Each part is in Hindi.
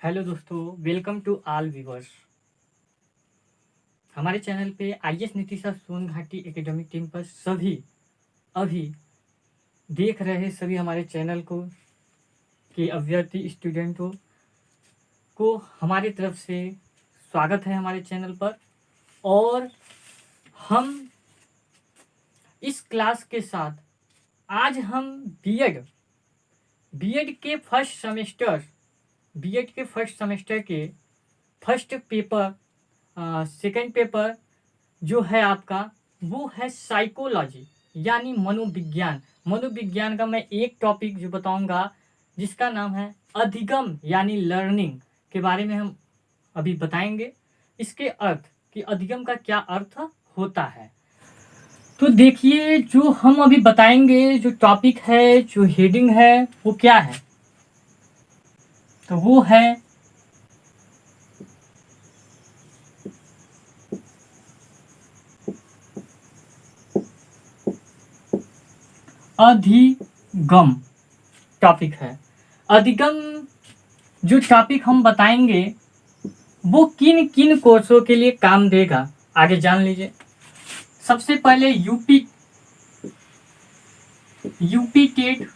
हेलो दोस्तों, वेलकम टू ऑल व्यूअर्स। हमारे चैनल पे आईएएस नीतिशा सोन घाटी एकेडमिक टीम पर सभी अभी देख रहे सभी हमारे चैनल को के अभ्यर्थी स्टूडेंटों को हमारी तरफ से स्वागत है हमारे चैनल पर। और हम इस क्लास के साथ आज हम बीएड के फर्स्ट सेमेस्टर के फर्स्ट पेपर सेकंड पेपर जो है आपका वो है साइकोलॉजी यानी मनोविज्ञान का मैं एक टॉपिक जो बताऊंगा जिसका नाम है अधिगम यानी लर्निंग के बारे में हम अभी बताएंगे। इसके अर्थ कि अधिगम का क्या अर्थ होता है। तो देखिए, जो हम अभी बताएंगे, जो टॉपिक है, जो हेडिंग है वो क्या है, तो वो है अधिगम। टॉपिक है अधिगम। जो टॉपिक हम बताएंगे वो किन किन कोर्सों के लिए काम देगा आगे जान लीजिए। सबसे पहले यूपी टेट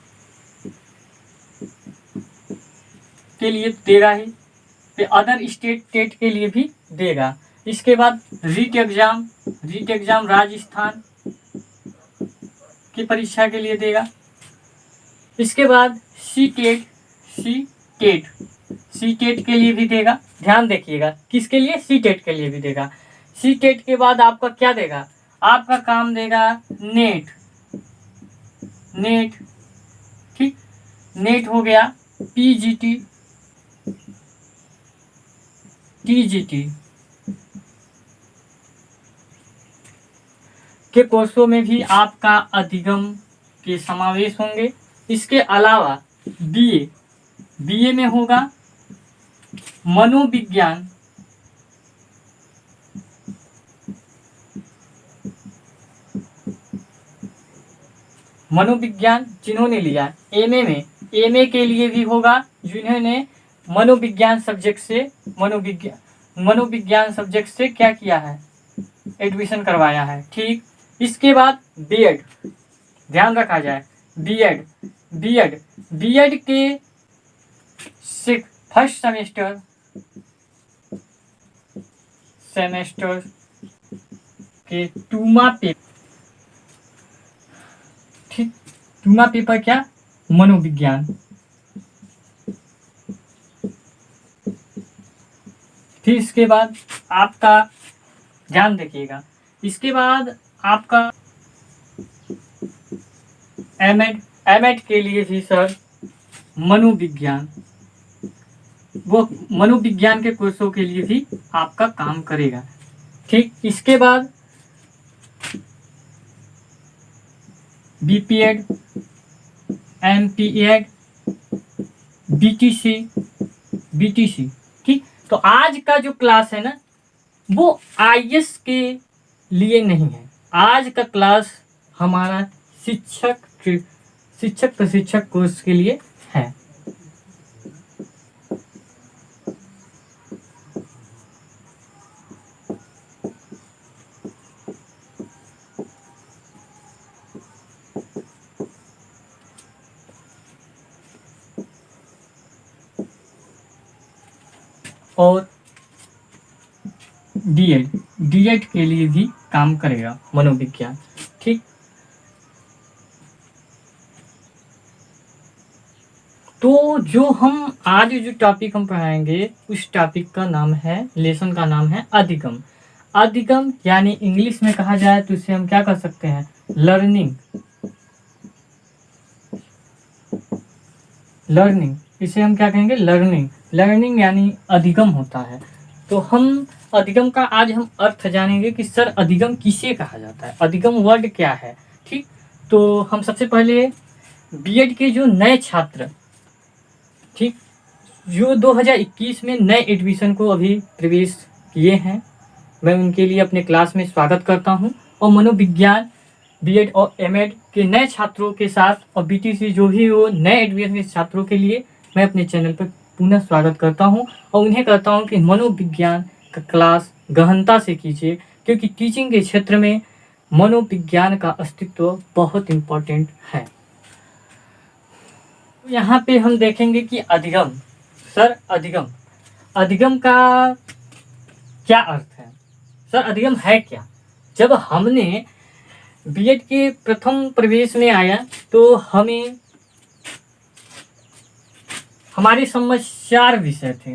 के लिए देगा ही, फिर अदर स्टेट टेट के लिए भी देगा। इसके बाद रीट एग्जाम राजस्थान की परीक्षा के लिए देगा। इसके बाद सी टेट के लिए भी देगा। ध्यान देखिएगा, किसके लिए? सी टेट के लिए भी देगा। सी टेट के बाद आपका क्या देगा? आपका काम देगा नेट। ठीक, नेट हो गया। पीजीटी, टीजीटी के कोर्सों में भी आपका अधिगम के समावेश होंगे। इसके अलावा बीए में होगा मनोविज्ञान, जिन्होंने लिया। एमए के लिए भी होगा जिन्होंने मनोविज्ञान सब्जेक्ट से क्या किया है? एडमिशन करवाया है। ठीक, इसके बाद बीएड, ध्यान रखा जाए। बीएड के फर्स्ट सेमेस्टर के टूमा पेपर क्या? मनोविज्ञान। फिर इसके बाद आपका ध्यान देखिएगा, इसके बाद आपका एमएड के लिए भी सर मनोविज्ञान के कोर्सों के लिए भी आपका काम करेगा। ठीक, इसके बाद बीपीएड, एमपीएड, बीटीसी। ठीक, तो आज का जो क्लास है ना वो आईएएस के लिए नहीं है। आज का क्लास हमारा शिक्षक प्रशिक्षक कोर्स के लिए है। और डीएड के लिए भी काम करेगा मनोविज्ञान। ठीक, तो जो हम आज जो टॉपिक हम पढ़ाएंगे उस टॉपिक का नाम है, लेसन का नाम है अधिगम यानी इंग्लिश में कहा जाए तो इसे हम क्या कर सकते हैं? लर्निंग। इसे हम क्या कहेंगे? लर्निंग यानी अधिगम होता है। तो हम अधिगम का आज हम अर्थ जानेंगे कि सर अधिगम किसे कहा जाता है, अधिगम वर्ड क्या है। ठीक, तो हम सबसे पहले बीएड के जो नए छात्र, ठीक, जो 2021 में नए एडमिशन को अभी प्रवेश किए हैं, मैं उनके लिए अपने क्लास में स्वागत करता हूं। और मनोविज्ञान बीएड और एमएड के नए छात्रों के साथ और बीटीसी जो भी वो नए एडमिशन के छात्रों के लिए मैं अपने चैनल पर पुनः स्वागत करता हूं और उन्हें कहता हूं कि मनोविज्ञान का क्लास गहनता से कीजिए, क्योंकि टीचिंग के क्षेत्र में मनोविज्ञान का अस्तित्व बहुत इम्पोर्टेंट है। यहाँ पे हम देखेंगे कि अधिगम। सर अधिगम का क्या अर्थ है? सर अधिगम है क्या? जब हमने बीएड के प्रथम प्रवेश में आया तो हमें हमारे समझ 4 विषय थे।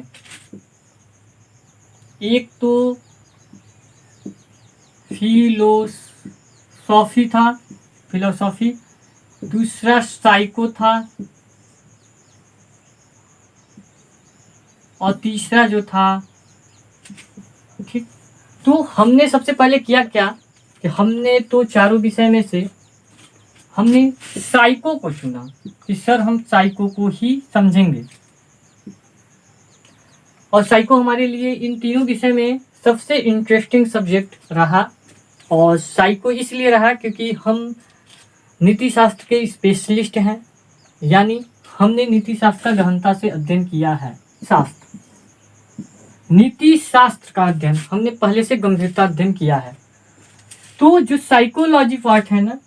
एक तो फिलोसॉफी, दूसरा साइको था और तीसरा जो था, ठीक। तो हमने सबसे पहले किया क्या कि हमने तो चारों विषय में से हमने साइको को चुना कि सर हम साइको को ही समझेंगे, और साइको हमारे लिए इन तीनों विषय में सबसे इंटरेस्टिंग सब्जेक्ट रहा। और साइको इसलिए रहा क्योंकि हम नीति शास्त्र के स्पेशलिस्ट हैं, यानी हमने नीति शास्त्र का गहनता से अध्ययन किया है। नीति शास्त्र का अध्ययन हमने पहले से गंभीरता अध्ययन किया है। तो जो साइकोलॉजी पार्ट है ना,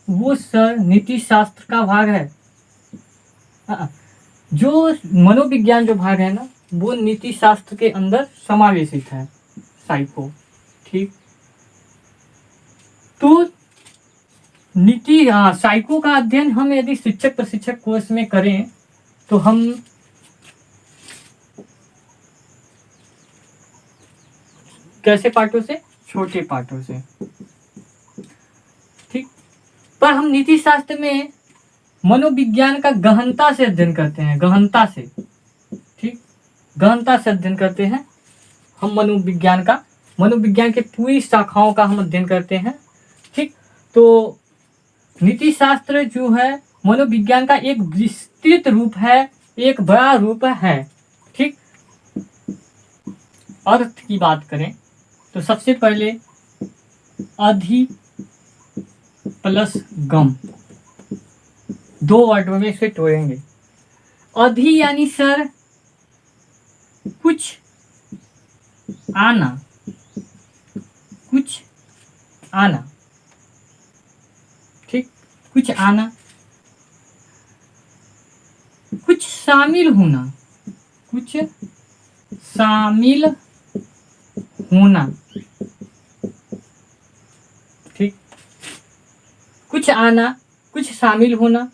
वो सर नीति शास्त्र का भाग है। जो मनोविज्ञान जो भाग है ना, वो नीति शास्त्र के अंदर समावेशित है, साइको, ठीक। तो साइको का अध्ययन हम यदि शिक्षक प्रशिक्षक कोर्स में करें तो हम कैसे पार्टों से? छोटे पार्टों से, ठीक। पर हम नीति शास्त्र में मनोविज्ञान का गहनता से अध्ययन करते हैं, गहनता से, ठीक, गहनता से अध्ययन करते हैं हम मनोविज्ञान के पूरी शाखाओं का हम अध्ययन करते हैं, ठीक। तो नीति शास्त्र जो है मनोविज्ञान का एक विस्तृत रूप है, एक बड़ा रूप है, ठीक। अर्थ की बात करें तो सबसे पहले अधि प्लस गम, 2 वर्डों में इसे तोड़ेंगे। अधि यानी सर कुछ आना, ठीक, कुछ आना, कुछ शामिल होना, ठीक, कुछ आना, कुछ शामिल होना,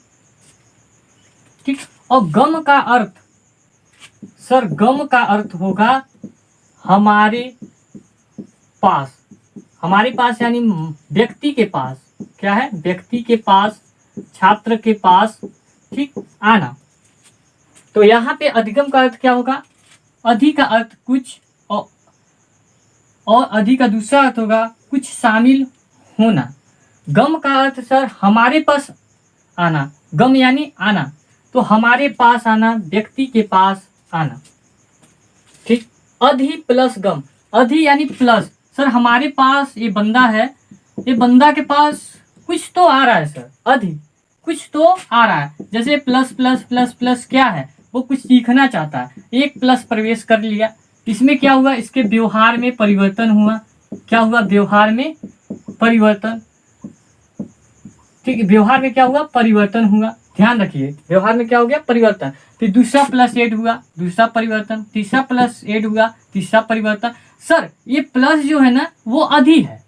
ठीक। और गम का अर्थ, सर गम का अर्थ होगा हमारे पास यानी व्यक्ति के पास, क्या है? व्यक्ति के पास, छात्र के पास, ठीक, आना। तो यहाँ पे अधिगम का अर्थ क्या होगा? अधि का अर्थ कुछ, और अधि का दूसरा अर्थ होगा कुछ शामिल होना। गम का अर्थ सर हमारे पास आना, गम यानी आना, तो हमारे पास आना, व्यक्ति के पास आना, ठीक। अधि प्लस गम, अधि यानी प्लस, सर हमारे पास ये बंदा है, ये बंदा के पास कुछ तो आ रहा है सर, अधि कुछ तो आ रहा है। जैसे प्लस प्लस प्लस प्लस क्या है? वो कुछ सीखना चाहता है, एक प्लस प्रवेश कर लिया, इसमें क्या हुआ? इसके व्यवहार में परिवर्तन हुआ। क्या हुआ? व्यवहार में परिवर्तन, ठीक। व्यवहार में क्या हुआ? परिवर्तन हुआ। ध्यान रखिए, व्यवहार में क्या हो गया? परिवर्तन। फिर दूसरा प्लस ऐड हुआ, दूसरा परिवर्तन, तीसरा प्लस ऐड हुआ, तीसरा परिवर्तन। सर ये प्लस जो है ना, वो अधि है।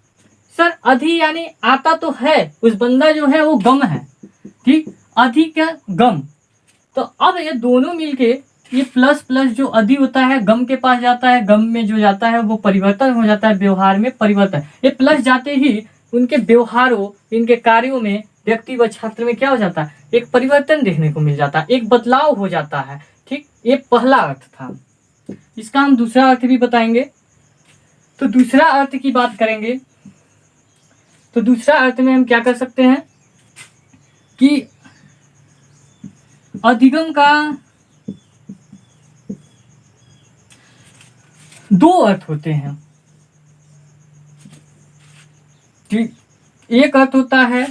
सर अधि यानी आता तो है, उस बंदा जो है वो गम है, ठीक, अधि का गम। तो अब ये दोनों मिलके ये प्लस प्लस जो अधि होता है गम के पास जाता है, गम में जो जाता है वो परिवर्तन हो जाता है, व्यवहार में परिवर्तन। ये प्लस जाते ही उनके व्यवहारों, इनके कार्यों में, व्यक्ति व छात्र में क्या हो जाता है? एक परिवर्तन देखने को मिल जाता है, एक बदलाव हो जाता है, ठीक। ये पहला अर्थ था। इसका हम दूसरा अर्थ भी बताएंगे। तो दूसरा अर्थ की बात करेंगे तो दूसरा अर्थ में हम क्या कर सकते हैं कि अधिगम का 2 अर्थ होते हैं, ठीक। एक अर्थ होता है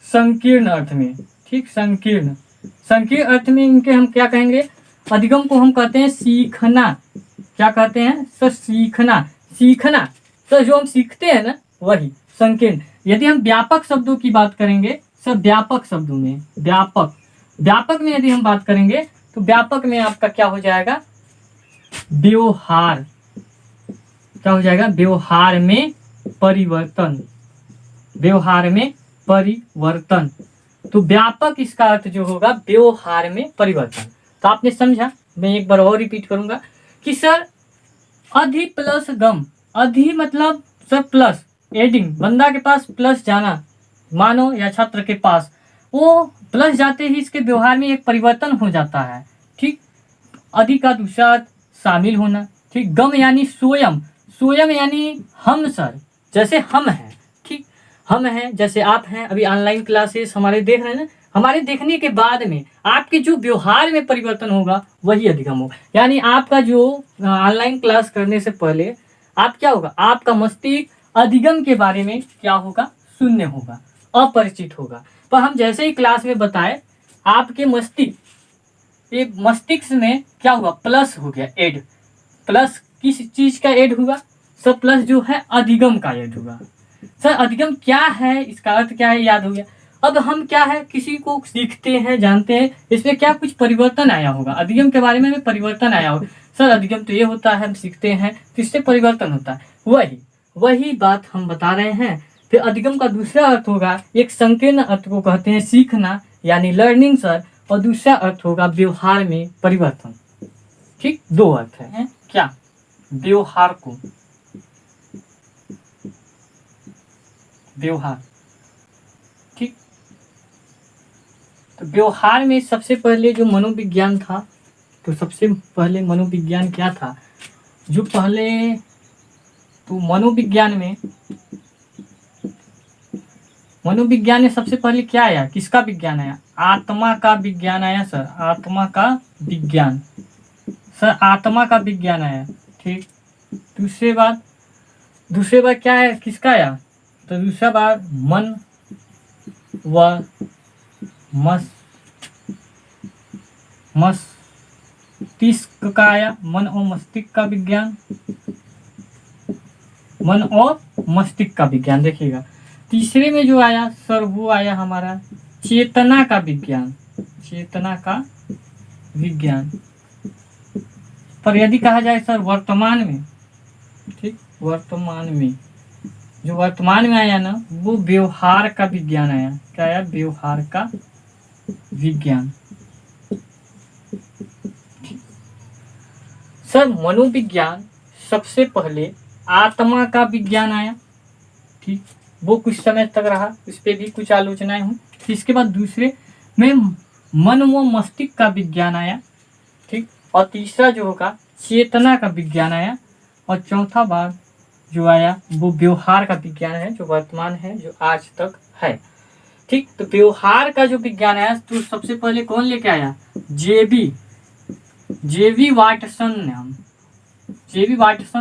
संकीर्ण अर्थ में, ठीक, संकीर्ण अर्थ में इनके हम क्या कहेंगे? अधिगम को हम कहते हैं सीखना। क्या कहते हैं सर? सीखना। सीखना सर जो हम सीखते हैं ना वही। संकीर्ण, यदि हम व्यापक शब्दों की बात करेंगे सर, व्यापक शब्दों में, व्यापक में यदि हम बात करेंगे तो व्यापक में आपका क्या हो जाएगा? व्यवहार। क्या हो जाएगा? व्यवहार में परिवर्तन। व्यवहार में परिवर्तन। तो व्यापक इसका अर्थ जो होगा व्यवहार में परिवर्तन। तो आपने समझा? मैं एक बार और रिपीट करूंगा कि सर अधि प्लस गम। अधि मतलब सर प्लस, एडिंग, बंदा के पास प्लस जाना, मानव या छात्र के पास, वो प्लस जाते ही इसके व्यवहार में एक परिवर्तन हो जाता है। ठीक, अधि का दूसरा अर्थ शामिल होना। ठीक, गम यानी स्वयं, स्वयं यानी हम सर, जैसे हम हैं। ठीक, हम हैं जैसे आप हैं। अभी ऑनलाइन क्लासेस हमारे देख रहे हैं ना, हमारे देखने के बाद में आपके जो व्यवहार में परिवर्तन होगा वही अधिगम होगा। यानी आपका जो ऑनलाइन क्लास करने से पहले आप क्या होगा? आपका मस्तिष्क अधिगम के बारे में क्या होगा? शून्य होगा, अपरिचित होगा। पर हम जैसे ही क्लास में बताए आपके मस्तिष्क में क्या हुआ? प्लस हो गया, ऐड। प्लस किस चीज का ऐड हुआ? सब प्लस जो है अधिगम का ऐड हुआ। सर अधिगम क्या है, इसका अर्थ क्या है, याद हो गया। अब हम क्या है, किसी को सीखते हैं, जानते हैं, इसमें क्या कुछ परिवर्तन आया होगा, अधिगम के बारे में परिवर्तन आया होगा। सर अधिगम तो ये होता है, हम सीखते हैं तो इससे परिवर्तन होता है। वही बात हम बता रहे हैं। फिर अधिगम का दूसरा अर्थ होगा, एक संकीर्ण अर्थ को कहते हैं सीखना यानी लर्निंग सर, और दूसरा अर्थ होगा व्यवहार में परिवर्तन। ठीक, दो अर्थ है क्या? व्यवहार को, व्यवहार। ठीक, तो व्यवहार में सबसे पहले जो मनोविज्ञान था, तो सबसे पहले मनोविज्ञान क्या था? जो पहले तो मनोविज्ञान में सबसे पहले क्या आया? किसका विज्ञान आया? आत्मा का विज्ञान आया सर, आत्मा का विज्ञान। सर आत्मा का विज्ञान आया। ठीक, दूसरे बार क्या है, किसका आया? तो दूसरा बार मन व मस्तिष्क का आया, मन और मस्तिष्क का विज्ञान, मन और मस्तिष्क का विज्ञान। देखिएगा तीसरे में जो आया सर वो आया हमारा चेतना का विज्ञान, चेतना का विज्ञान। पर यदि कहा जाए सर वर्तमान में, ठीक, वर्तमान में जो वर्तमान में आया ना वो व्यवहार का विज्ञान आया। क्या आया? व्यवहार का विज्ञान। सर मनोविज्ञान सबसे पहले आत्मा का विज्ञान आया। ठीक, वो कुछ समय तक रहा, इस पे भी कुछ आलोचनाएं हुई। इसके बाद दूसरे में मन व मस्तिष्क का विज्ञान आया। ठीक, और तीसरा जो होगा चेतना का विज्ञान आया, और चौथा बार जो आया वो व्यवहार का विज्ञान है, जो वर्तमान है, जो आज तक है। ठीक, तो व्यवहार का जो विज्ञान आया तो सबसे पहले कौन लेके आया? जेवी वाटसन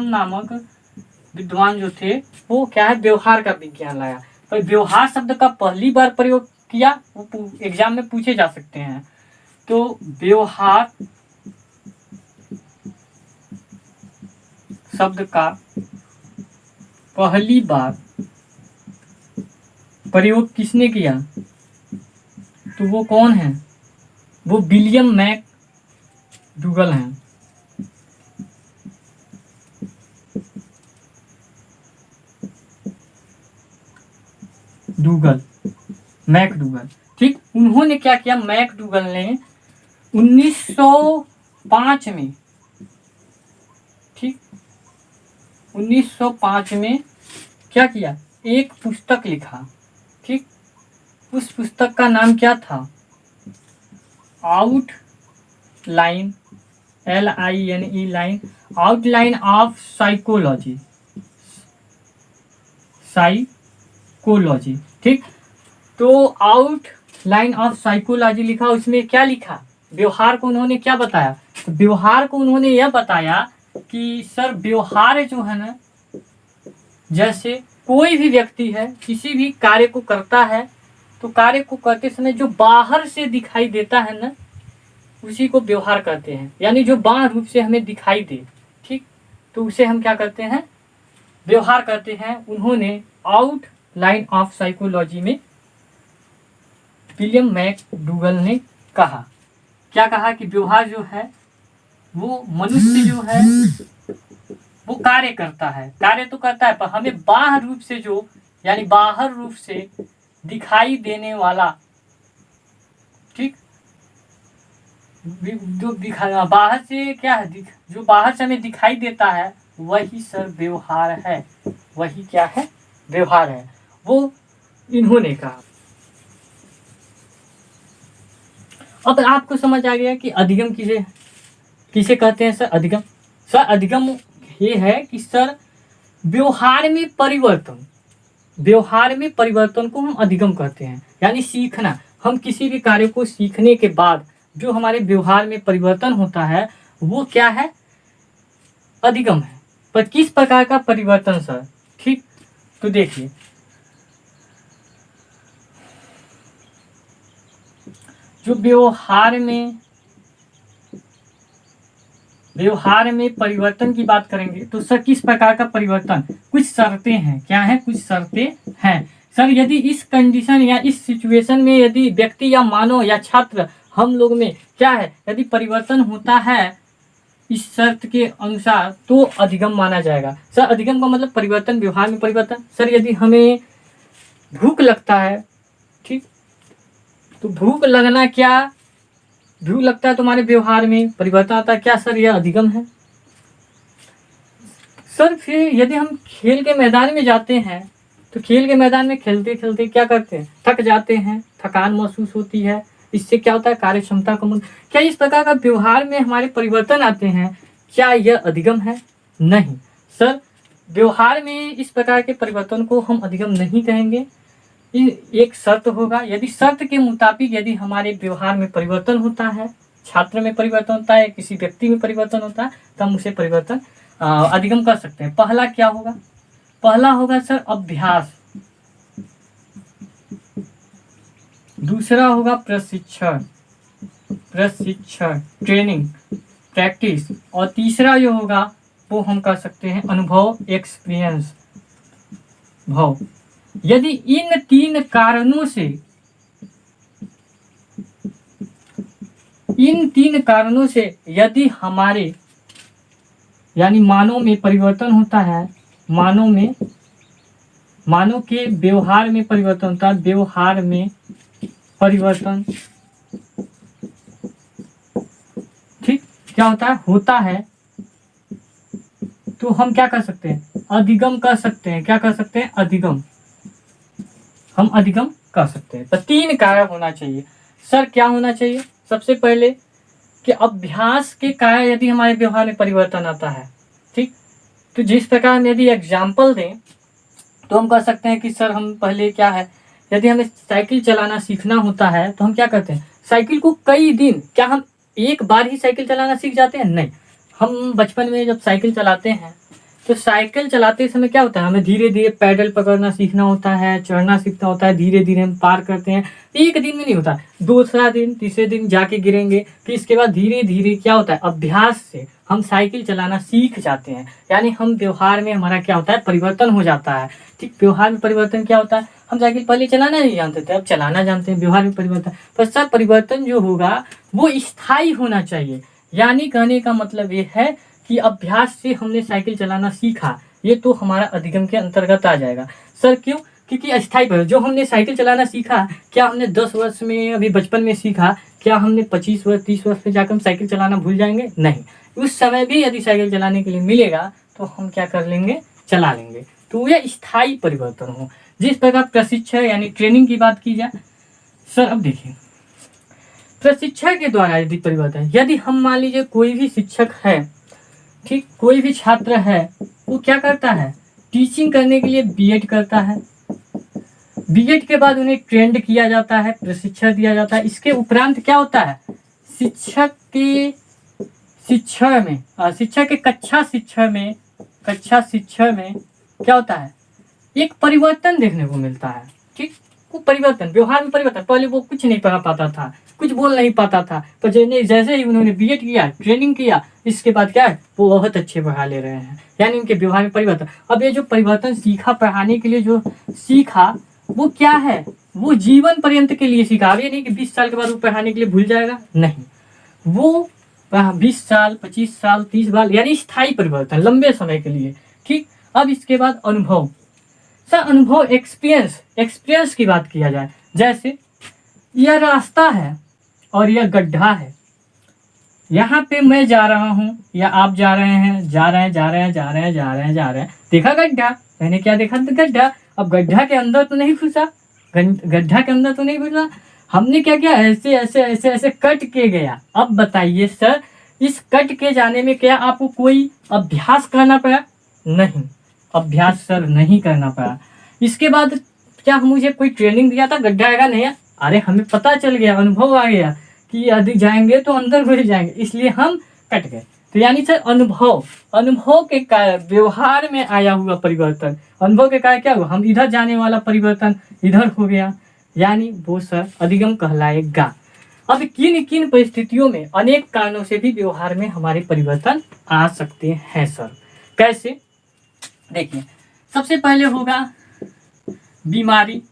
नामक विद्वान जो थे वो क्या है? व्यवहार का विज्ञान लाया। तो व्यवहार शब्द का पहली बार प्रयोग किया, वो एग्जाम में पूछे जा सकते हैं। तो व्यवहार शब्द का पहली बार प्रयोग किसने किया? तो वो कौन है? वो विलियम मैकडूगल हैं। मैकडूगल। ठीक, उन्होंने क्या किया? मैकडूगल ने 1905 में, ठीक, 1905 में क्या किया? एक पुस्तक लिखा। ठीक, उस पुस्तक का नाम क्या था? Outline, LINE line, outline of psychology. ठीक, तो आउटलाइन ऑफ साइकोलॉजी लिखा। उसमें क्या लिखा? व्यवहार को उन्होंने क्या बताया? तो व्यवहार को उन्होंने यह बताया कि सर व्यवहार जो है ना, जैसे कोई भी व्यक्ति है किसी भी कार्य को करता है तो कार्य को करते समय जो बाहर से दिखाई देता है ना उसी को व्यवहार कहते हैं, यानी जो बाह्य रूप से हमें दिखाई दे, ठीक, तो उसे हम क्या करते हैं, व्यवहार करते हैं। उन्होंने आउटलाइन ऑफ साइकोलॉजी में विलियम मैकडूगल ने कहा, क्या कहा कि व्यवहार जो है वो मनुष्य जो है वो कार्य करता है, कार्य तो करता है, पर हमें बाह्य रूप से जो, यानी बाहर रूप से दिखाई देने वाला, ठीक, जो बाहर से क्या है, जो बाहर से हमें दिखाई देता है वही सर व्यवहार है, वही क्या है, व्यवहार है, वो इन्होंने कहा। अब आपको समझ आ गया कि अधिगम किसे किसे कहते हैं सर, अधिगम। सर अधिगम ये है कि सर व्यवहार में परिवर्तन, व्यवहार में परिवर्तन को हम अधिगम कहते हैं, यानी सीखना। हम किसी भी कार्य को सीखने के बाद जो हमारे व्यवहार में परिवर्तन होता है वो क्या है, अधिगम है। पर किस प्रकार का परिवर्तन सर, ठीक, तो देखिए जो व्यवहार में परिवर्तन की बात करेंगे तो सर किस प्रकार का परिवर्तन, कुछ शर्तें हैं, क्या है, कुछ शर्तें हैं सर। यदि इस कंडीशन या इस सिचुएशन में यदि व्यक्ति या मानव या छात्र हम लोग में क्या है, यदि परिवर्तन होता है इस शर्त के अनुसार तो अधिगम माना जाएगा। सर अधिगम का मतलब परिवर्तन, व्यवहार में परिवर्तन। सर यदि हमें भूख लगता है, ठीक, तो भूख लगना क्या, भूख लगता है तुम्हारे व्यवहार में परिवर्तन आता है, क्या सर यह अधिगम है। सर फिर यदि हम खेल के मैदान में जाते हैं तो खेल के मैदान में खेलते खेलते क्या करते हैं, थक जाते हैं, थकान महसूस होती है, इससे क्या होता है, कार्य क्षमता कम। क्या इस प्रकार का व्यवहार में हमारे परिवर्तन आते हैं, क्या यह अधिगम है, नहीं सर। व्यवहार में इस प्रकार के परिवर्तन को हम अधिगम नहीं कहेंगे। एक शर्त होगा, यदि शर्त के मुताबिक यदि हमारे व्यवहार में परिवर्तन होता है, छात्र में परिवर्तन होता है, किसी व्यक्ति में परिवर्तन होता है, तो हम उसे परिवर्तन अधिगम कर सकते हैं। पहला क्या होगा, पहला होगा सर अभ्यास, दूसरा होगा प्रशिक्षण, ट्रेनिंग, प्रैक्टिस, और तीसरा जो होगा वो हम कह सकते हैं अनुभव, एक्सपीरियंस, भाव। यदि इन तीन कारणों से यदि हमारे यानी मानव में परिवर्तन होता है, मानव के व्यवहार में परिवर्तन होता है, व्यवहार में परिवर्तन, ठीक, क्या होता है, तो हम क्या कर सकते हैं, अधिगम कर सकते हैं। क्या कर सकते हैं, अधिगम, हम अधिगम कर सकते हैं। तो तीन कार्य होना चाहिए सर। क्या होना चाहिए, सबसे पहले कि अभ्यास के कारण यदि हमारे व्यवहार में परिवर्तन आता है, ठीक, तो जिस प्रकार हम यदि एग्जाम्पल दें तो हम कह सकते हैं कि सर हम पहले क्या है, यदि हमें साइकिल चलाना सीखना होता है तो हम क्या करते हैं, साइकिल को कई दिन, क्या हम एक बार ही साइकिल चलाना सीख जाते हैं, नहीं। हम बचपन में जब साइकिल चलाते हैं तो साइकिल चलाते समय क्या होता है, हमें धीरे धीरे पैडल पकड़ना सीखना होता है, चढ़ना सीखना होता है, धीरे धीरे हम पार करते हैं। एक दिन में नहीं होता, दूसरा दिन, तीसरे दिन जाके गिरेंगे, फिर इसके बाद धीरे धीरे क्या होता है, अभ्यास से हम साइकिल चलाना सीख जाते हैं। यानी हम व्यवहार में हमारा क्या होता है, परिवर्तन हो जाता है, ठीक। व्यवहार में परिवर्तन क्या होता है, हम साइकिल पहले चलाना नहीं जानते थे, अब चलाना जानते हैं, व्यवहार में परिवर्तन। पर सर परिवर्तन जो होगा वो स्थायी होना चाहिए। यानी कहने का मतलब ये है कि अभ्यास से हमने साइकिल चलाना सीखा, ये तो हमारा अधिगम के अंतर्गत आ जाएगा। सर क्यों, क्योंकि अस्थायी पर जो हमने साइकिल चलाना सीखा, क्या हमने 10 वर्ष में अभी बचपन में सीखा, क्या हमने 25 वर्ष 30 वर्ष में जाकर हम साइकिल चलाना भूल जाएंगे, नहीं। उस समय भी यदि साइकिल चलाने के लिए मिलेगा तो हम क्या कर लेंगे, चला लेंगे। तो यह स्थायी परिवर्तन हो। जिस प्रकार प्रशिक्षण यानी ट्रेनिंग की बात की जाए सर, अब देखिए प्रशिक्षण के द्वारा यदि परिवर्तन, यदि हम मान लीजिए कोई भी शिक्षक है, ठीक, कोई भी छात्र है, वो क्या करता है, टीचिंग करने के लिए बीएड करता है, बीएड के बाद उन्हें ट्रेंड किया जाता है, प्रशिक्षण दिया जाता है। इसके उपरांत क्या होता है, शिक्षक के कक्षा शिक्षण में क्या होता है, एक परिवर्तन देखने को मिलता है, ठीक। वो परिवर्तन, व्यवहार में परिवर्तन, पहले वो कुछ नहीं पढ़ा पाता था, कुछ बोल नहीं पाता था, पर जैसे ही उन्होंने बीएड किया, ट्रेनिंग किया, इसके बाद क्या है, वो बहुत अच्छे पढ़ा ले रहे हैं। यानी उनके व्यवहार में परिवर्तन। अब ये जो परिवर्तन सीखा पढ़ाने के लिए, जो सीखा वो क्या है, वो जीवन पर्यंत के लिए सीखा। अब ये नहीं कि 20 साल के बाद वो पढ़ाने के लिए भूल जाएगा, नहीं, वो 20 साल, 25 साल, 30 साल, यानी स्थायी परिवर्तन, लंबे समय के लिए। ठीक। अब इसके बाद अनुभव। सर अनुभव, एक्सपीरियंस की बात किया जाए, जैसे यह रास्ता है और यह गड्ढा है, यहाँ पे मैं जा रहा हूँ या आप जा रहे हैं, जा रहे हैं, देखा गड्ढा, मैंने क्या देखा, गड्ढा। अब गड्ढा के अंदर तो नहीं घुसा, गड्ढा के अंदर तो नहीं घुसा, हमने क्या किया, ऐसे ऐसे ऐसे ऐसे कट के गया। अब बताइए सर, इस कट के जाने में क्या आपको कोई अभ्यास करना पड़ा? नहीं, अभ्यास सर नहीं करना पड़ा। इसके बाद क्या मुझे कोई ट्रेनिंग दिया था गड्ढा आएगा नहीं? अरे हमें पता चल गया, अनुभव आ गया कि यदि जाएंगे तो अंदर घुस जाएंगे, इसलिए हम कट गए। तो यानी सर अनुभव के कारण, व्यवहार में आया हुआ परिवर्तन, अनुभव के कारण क्या हुआ, हम इधर जाने वाला परिवर्तन इधर हो गया, यानी वो सर अधिगम कहलाएगा। अब किन किन परिस्थितियों में, अनेक कारणों से भी व्यवहार में हमारे परिवर्तन आ सकते हैं सर। कैसे? देखिए, सबसे पहले होगा बीमारी।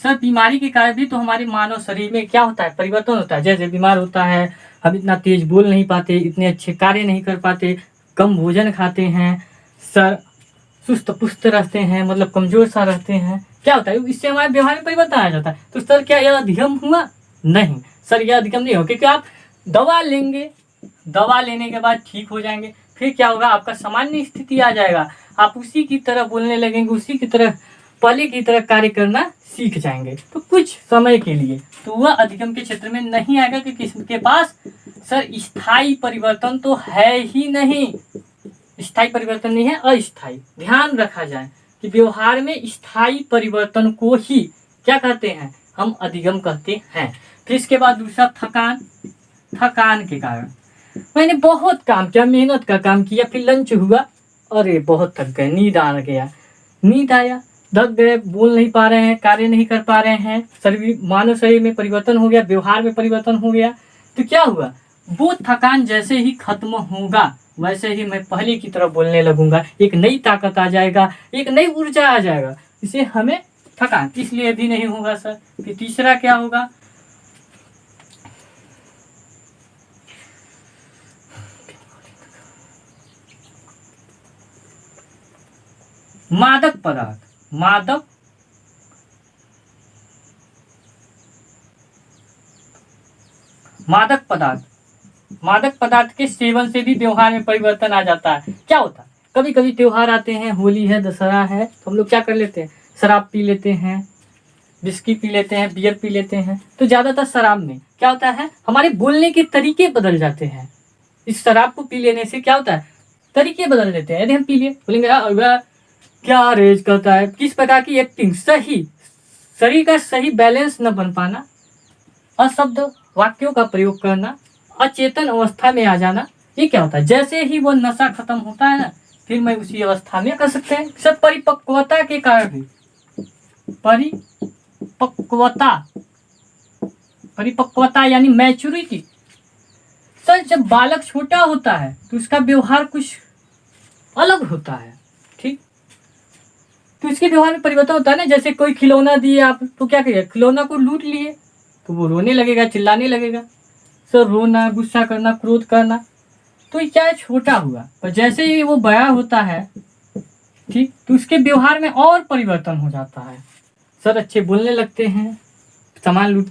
सर बीमारी के कारण भी तो हमारे मानव शरीर में क्या होता है, परिवर्तन होता है। जैसे बीमार होता है, हम इतना तेज बोल नहीं पाते, इतने अच्छे कार्य नहीं कर पाते, कम भोजन खाते हैं, सर सुस्त पुस्त रहते हैं, मतलब कमजोर सा रहते हैं, क्या होता है, इससे हमारे व्यवहार में परिवर्तन आ जाता है। तो सर क्या यह अधिगम हुआ? नहीं सर, यह अधिगम नहीं हो, क्योंकि आप दवा लेंगे, दवा लेने के बाद ठीक हो जाएंगे, फिर क्या होगा, आपका सामान्य स्थिति आ जाएगा, आप उसी की तरह बोलने लगेंगे, उसी की तरह पहले की तरह कार्य करना सीख जाएंगे, तो कुछ समय के लिए। तो वह अधिगम के क्षेत्र में नहीं आएगा, क्योंकि इसके पास सर स्थायी परिवर्तन तो है ही नहीं, स्थायी परिवर्तन नहीं है, अस्थायी। ध्यान रखा जाए कि व्यवहार में स्थायी परिवर्तन को ही क्या कहते हैं, हम अधिगम कहते हैं। फिर इसके बाद दूसरा थकान के कारण, मैंने बहुत काम किया, मेहनत का काम किया, फिर लंच हुआ, अरे बहुत थक गए, नींद आया, थक गए, बोल नहीं पा रहे हैं, कार्य नहीं कर पा रहे हैं, शरीर, मानव शरीर में परिवर्तन हो गया, व्यवहार में परिवर्तन हो गया। तो क्या हुआ, वो थकान जैसे ही खत्म होगा, वैसे ही मैं पहले की तरह बोलने लगूंगा, एक नई ताकत आ जाएगा, एक नई ऊर्जा आ जाएगा, इसे हमें थकान, इसलिए भी नहीं होगा सर। फिर तीसरा क्या होगा, मादक पदार्थ। मादक पदार्थ के सेवन से भी व्यवहार में परिवर्तन आ जाता है। क्या होता है, कभी कभी त्योहार आते हैं, होली है, दशहरा है, तो हम लोग क्या कर लेते हैं, शराब पी लेते हैं, विस्की पी लेते हैं, बियर पी लेते हैं। तो ज्यादातर शराब में क्या होता है, हमारे बोलने के तरीके बदल जाते हैं। इस शराब को पी लेने से क्या होता है, तरीके बदल देते हैं। यदि हम पी लिए, बोलेंगे क्या रेज करता है, किस प्रकार की एक्टिंग, सही शरीर का सही बैलेंस न बन पाना, अशब्द वाक्यों का प्रयोग करना, अचेतन अवस्था में आ जाना, ये क्या होता है, जैसे ही वो नशा खत्म होता है ना, फिर मैं उसी अवस्था में कर सकते हैं। सब परिपक्वता के कारण भी, परिपक्वता यानी मैच्योरिटी। सर जब बालक छोटा होता है तो उसका व्यवहार कुछ अलग होता है, ठीक, तो इसके व्यवहार में परिवर्तन होता है ना। जैसे कोई खिलौना दिए आप, तो क्या करिए, खिलौना को लूट लिए तो वो रोने लगेगा, चिल्लाने लगेगा, सर रोना, गुस्सा करना, क्रोध करना, तो क्या है, छोटा हुआ। पर जैसे ही वो बड़ा होता है, ठीक, तो उसके व्यवहार में और परिवर्तन हो जाता है। सर अच्छे बोलने लगते हैं, सामान लूट,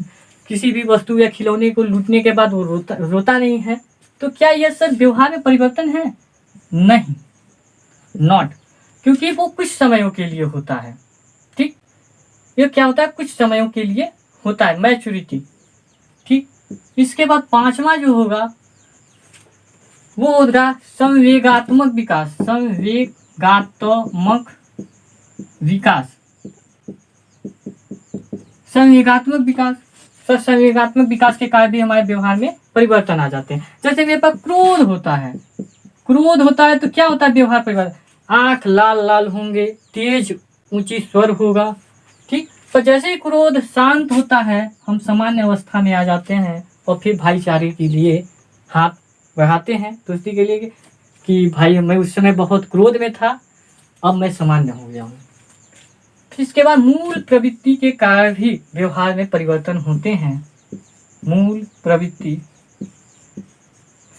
किसी भी वस्तु या खिलौने को लूटने के बाद वो रोता नहीं है। तो क्या यह सर व्यवहार में परिवर्तन है? नहीं, नॉट, क्योंकि वो कुछ समयों के लिए होता है, ठीक, ये क्या होता है, कुछ समयों के लिए होता है, मैच्योरिटी, ठीक। इसके बाद पांचवा जो होगा वो होगा संवेगात्मक विकास। संवेगात्मक विकास के कारण भी हमारे व्यवहार में परिवर्तन आ जाते हैं। जैसे मेरे पास क्रोध होता है तो क्या होता है, व्यवहार परिवर्तन, आंख लाल लाल होंगे, तेज ऊंची स्वर होगा, ठीक, पर जैसे ही क्रोध शांत होता है हम सामान्य अवस्था में आ जाते हैं और फिर भाईचारे के लिए हाथ बढ़ाते हैं दोस्ती के लिए कि भाई मैं उस समय बहुत क्रोध में था, अब मैं सामान्य हो गया हूँ। फिर इसके बाद मूल प्रवृत्ति के कारण भी व्यवहार में परिवर्तन होते हैं। मूल प्रवृत्ति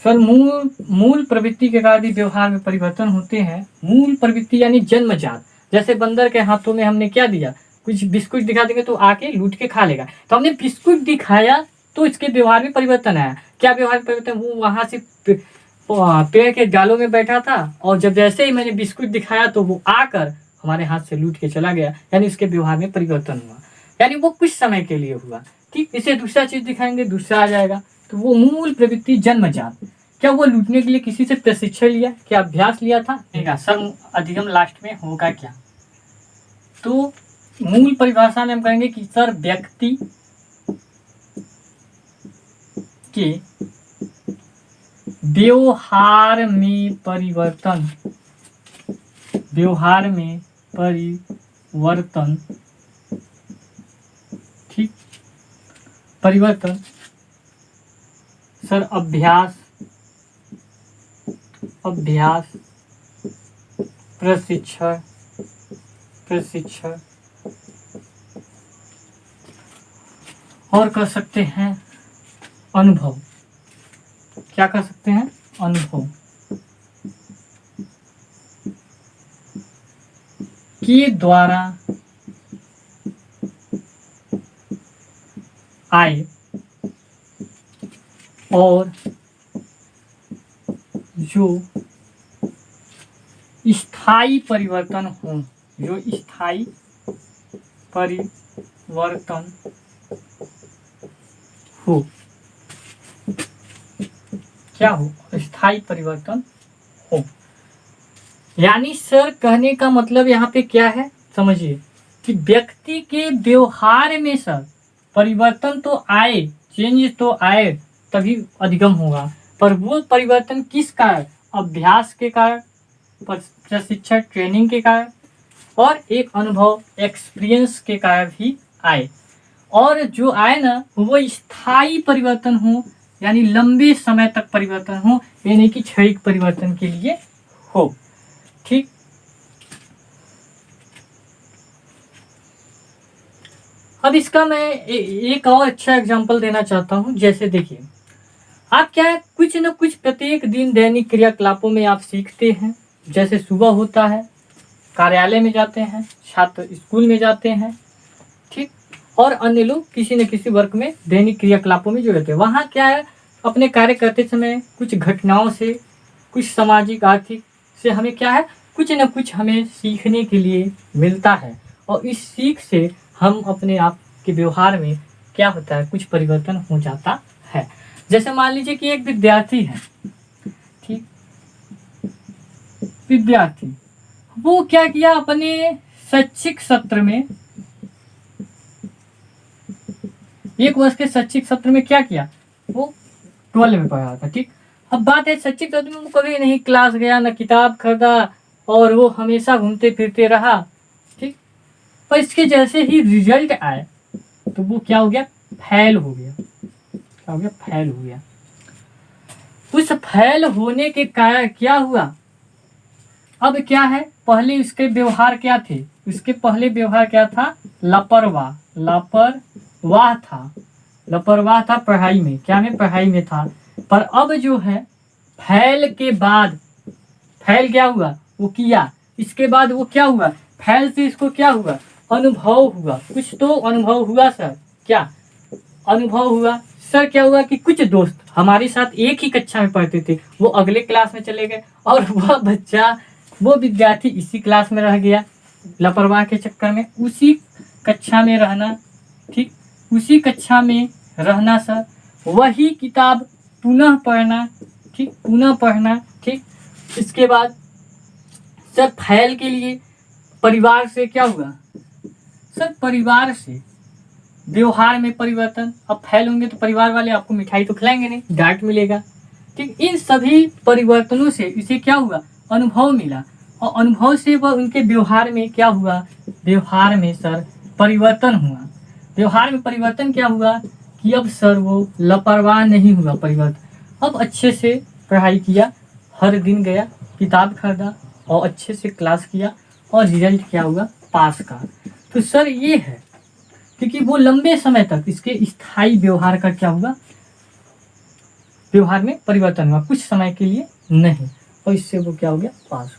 सर मूल प्रवृत्ति के कारण भी व्यवहार में परिवर्तन होते हैं। मूल प्रवृत्ति यानी जन्मजात। जैसे बंदर के हाथों में हमने क्या दिया, कुछ बिस्कुट दिखा देंगे तो आके लूट के खा लेगा, तो हमने बिस्कुट दिखाया तो इसके व्यवहार में परिवर्तन आया। क्या व्यवहार में परिवर्तन, वो वहां से पेड़ के डालों में बैठा था और जब जैसे ही मैंने बिस्कुट दिखाया तो वो आकर हमारे हाथ से लूट के चला गया, यानी उसके व्यवहार में परिवर्तन हुआ, यानी वो कुछ समय के लिए हुआ। ठीक, इसे दूसरा चीज दिखाएंगे दूसरा आ जाएगा। तो वो मूल प्रवृत्ति जन्मजात। क्या वो लूटने के लिए किसी से प्रशिक्षण लिया, क्या अभ्यास लिया था? नहीं, सर अधिगम लास्ट में होगा क्या? तो मूल परिभाषा में हम कहेंगे कि सर व्यक्ति के व्यवहार में परिवर्तन, व्यवहार में परिवर्तन, ठीक, परिवर्तन सर अभ्यास प्रशिक्षण और कर सकते हैं अनुभव। क्या कर सकते हैं? अनुभव के द्वारा आए और जो स्थायी परिवर्तन हो, जो स्थायी परिवर्तन हो, क्या हो? स्थायी परिवर्तन हो। यानी सर कहने का मतलब यहाँ पे क्या है समझिए कि व्यक्ति के व्यवहार में सर परिवर्तन तो आए, चेंज तो आए तभी अधिगम होगा, पर वो परिवर्तन किस कारण? अभ्यास के कारण, प्रशिक्षण ट्रेनिंग के कारण और एक अनुभव एक्सपीरियंस के कारण भी आए। और जो आए ना वो स्थायी परिवर्तन हो, यानी लंबे समय तक परिवर्तन हो, यानी कि क्षणिक परिवर्तन के लिए हो। ठीक, अब इसका मैं एक और अच्छा एग्जांपल देना चाहता हूं। जैसे देखिए, आप क्या है कुछ न कुछ प्रत्येक दिन दैनिक क्रियाकलापों में आप सीखते हैं। जैसे सुबह होता है, कार्यालय में जाते हैं, छात्र स्कूल में जाते हैं, ठीक, और अन्य लोग किसी न किसी वर्क में दैनिक क्रियाकलापों में जुड़े थे। वहाँ क्या है अपने कार्य करते समय कुछ घटनाओं से, कुछ सामाजिक आर्थिक से हमें क्या है कुछ न कुछ हमें सीखने के लिए मिलता है, और इस सीख से हम अपने आप के व्यवहार में क्या होता है कुछ परिवर्तन हो जाता है। जैसे मान लीजिए कि एक विद्यार्थी है, ठीक, विद्यार्थी वो क्या किया अपने शैक्षिक सत्र में, एक वर्ष के शैक्षिक सत्र में क्या किया, वो 12 में पढ़ा था। ठीक, अब बात है शैक्षिक सत्र में वो कभी नहीं क्लास गया, न किताब खरीदा, और वो हमेशा घूमते फिरते रहा। ठीक, पर इसके जैसे ही रिजल्ट आए तो वो क्या हो गया, फेल हो गया। क्या हो गया, फेल हो गया। उस फेल होने के कारण क्या हुआ, अब क्या है पहले इसके व्यवहार क्या थे, इसके पहले व्यवहार क्या था, लापरवाह था पढ़ाई में, क्या में पढ़ाई में था। पर अब जो है फेल के बाद, फेल क्या हुआ वो किया, इसके बाद वो क्या हुआ, फेल से इसको क्या हुआ, अनुभव हुआ, कुछ तो अनुभव हुआ सर। क्या अनुभव हुआ सर? क्या हुआ कि कुछ दोस्त हमारे साथ एक ही कक्षा में पढ़ते थे, वो अगले क्लास में चले गए, और वह बच्चा, वो विद्यार्थी इसी क्लास में रह गया। लापरवाह के चक्कर में उसी कक्षा में रहना, ठीक, उसी कक्षा में रहना सर, वही किताब पुनः पढ़ना, ठीक, पुनः पढ़ना। ठीक, इसके बाद सर फेल के लिए परिवार से क्या हुआ सर, परिवार से व्यवहार में परिवर्तन। अब फेल होंगे तो परिवार वाले आपको मिठाई तो खिलाएंगे नहीं, डांट मिलेगा। ठीक, इन सभी परिवर्तनों से इसे क्या हुआ, अनुभव मिला, और अनुभव से वह उनके व्यवहार में क्या हुआ, व्यवहार में सर परिवर्तन हुआ। व्यवहार में परिवर्तन क्या हुआ कि अब सर वो लापरवाह नहीं हुआ, परिवर्तन अब अच्छे से पढ़ाई किया, हर दिन गया, किताब खरीदा और अच्छे से क्लास किया और रिजल्ट क्या हुआ, पास का। तो सर ये है क्योंकि वो लंबे समय तक इसके स्थायी व्यवहार का क्या हुआ, व्यवहार में परिवर्तन हुआ, कुछ समय के लिए नहीं, और इससे वो क्या हो गया, पास।